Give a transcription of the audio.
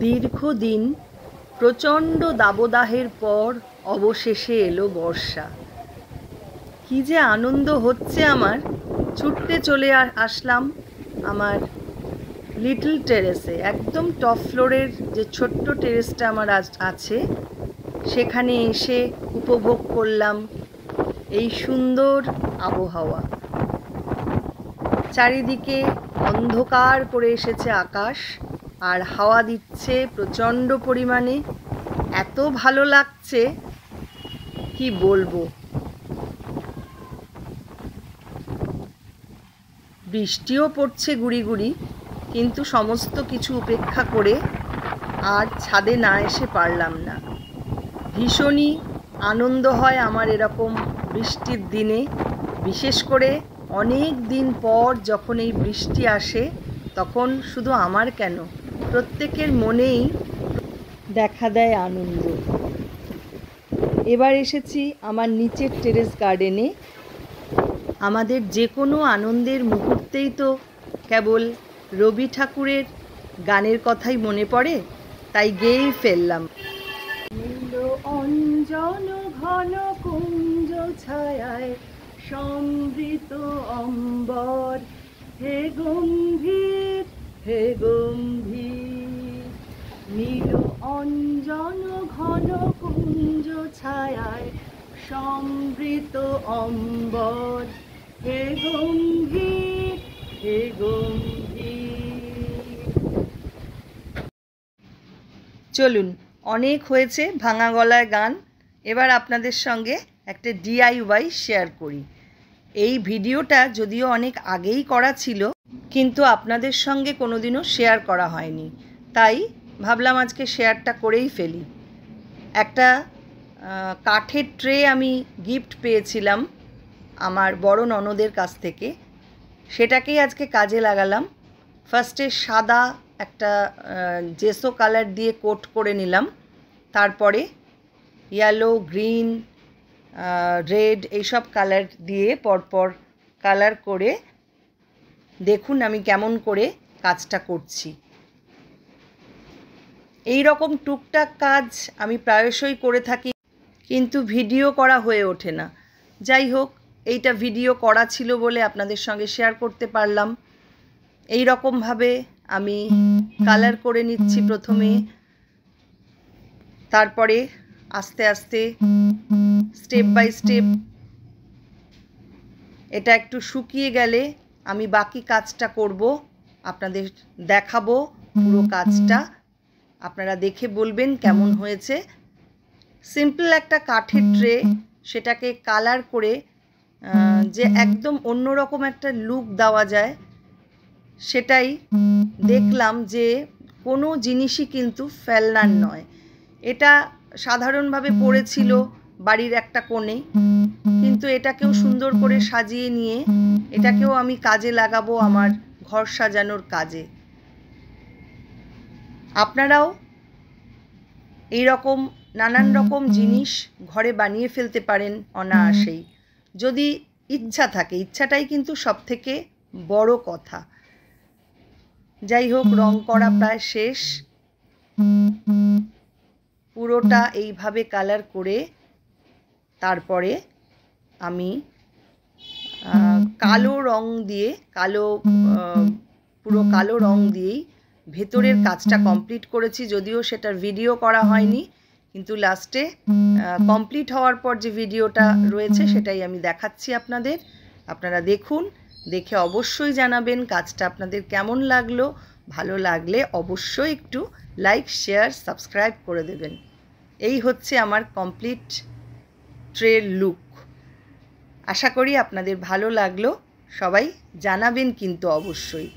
দীর্ঘদিন প্রচণ্ড দাবদাহের পর অবশেষে এলো বর্ষা। কী যে আনন্দ হচ্ছে আমার। ছুটতে চলে আসলাম আমার লিটল টেরেসে, একদম টপ ফ্লোরের যে ছোট্ট টেরেসটা আমার আছে সেখানে এসে উপভোগ করলাম এই সুন্দর আবহাওয়া। চারিদিকে অন্ধকার করে এসেছে আকাশ, আর হাওয়া দিচ্ছে প্রচণ্ড পরিমাণে। এত ভালো লাগছে কি বলবো। বৃষ্টিও পড়ছে গুড়ি গুড়ি, কিন্তু সমস্ত কিছু উপেক্ষা করে আর ছাদে না এসে পারলাম না। ভীষণই আনন্দ হয় আমার এরকম বৃষ্টির দিনে, বিশেষ করে অনেক দিন পর যখন এই বৃষ্টি আসে তখন শুধু আমার কেন, প্রত্যেকের মনেই দেখা দেয় আনন্দ। এবার এসেছি আমার নিচের টেরেস গার্ডেনে। আমাদের যে কোনো আনন্দের মুহূর্তেই তো কেবল রবি ঠাকুরের গানের কথাই মনে পড়ে, তাই গেয়েই ফেললাম। নীল অঞ্জন ঘন কুঞ্জ ছায়ায় সমৃত অম্বর, হে গম্ভীর হে গম্ভীর। নীল অঞ্জন ঘন কুঞ্জ ছায়ায় সমৃত অম্বর, হে গম্ভীর হে গম্ভীর। চলুন, অনেক হয়েছে ভাঙা গলায় গান। এবার আপনাদের সঙ্গে একটা DIY শেয়ার করি। এই ভিডিওটা যদিও অনেক আগেই করা ছিল, কিন্তু আপনাদের সঙ্গে কোনোদিনও শেয়ার করা হয়নি, তাই ভাবলাম আজকে শেয়ারটা করেই ফেলি। একটা কাঠের ট্রে আমি গিফট পেয়েছিলাম আমার বড় ননদের কাছ থেকে, সেটাকেই আজকে কাজে লাগালাম। ফার্স্টে সাদা একটা জেসো কালার দিয়ে কোট করে নিলাম, তারপরে ইয়েলো, গ্রিন, রেড এইসব কালার দিয়ে পরপর কালার করে দেখুন আমি কেমন করে কাজটা করছি। এই রকম টুকটাক কাজ আমি প্রায়শই করে থাকি, কিন্তু ভিডিও করা হয়ে ওঠে না। যাই হোক, এইটা ভিডিও করা ছিল বলে আপনাদের সঙ্গে শেয়ার করতে পারলাম। এই রকমভাবে আমি কালার করে নিচ্ছি প্রথমে, তারপরে আস্তে আস্তে স্টেপ বাই স্টেপ এটা একটু শুকিয়ে গেলে আমি বাকি কাজটা করব, আপনাদের দেখাবো পুরো কাজটা। আপনারা দেখে বলবেন কেমন হয়েছে। সিম্পল একটা কাঠের ট্রে, সেটাকে কালার করে যে একদম অন্যরকম একটা লুক দেওয়া যায়, সেটাই দেখলাম যে কোনো জিনিসই কিন্তু ফেলনার নয়। এটা সাধারণভাবে পড়েছিল বাড়ির একটা কোণে, কিন্তু এটাকেও সুন্দর করে সাজিয়ে নিয়ে এটাকেও আমি কাজে লাগাবো আমার ঘর সাজানোর কাজে। আপনারাও এই রকম নানান রকম জিনিস ঘরে বানিয়ে ফেলতে পারেন অনায়াসেই, যদি ইচ্ছা থাকে। ইচ্ছাটাই কিন্তু সবথেকে বড় কথা। যাই হোক, রং করা প্রায় শেষ। পুরোটা এইভাবে কালার করে তারপরে আমি কালো রং দিয়ে, পুরো কালো রং দিয়েই ভেতরের কাজটা কমপ্লিট করেছি। যদিও সেটার ভিডিও করা হয়নি, কিন্তু লাস্টে কমপ্লিট হওয়ার পর যে ভিডিওটা রয়েছে সেটাই আমি দেখাচ্ছি আপনাদের। আপনারা দেখুন, দেখে অবশ্যই জানাবেন কাজটা আপনাদের কেমন লাগলো। ভালো লাগলে অবশ্যই একটু লাইক, শেয়ার, সাবস্ক্রাইব করে দেবেন। এই হচ্ছে আমার কমপ্লিট ট্রের লুক। আশা করি আপনাদের ভালো লাগলো। সবাই জানাবেন কিন্তু অবশ্যই।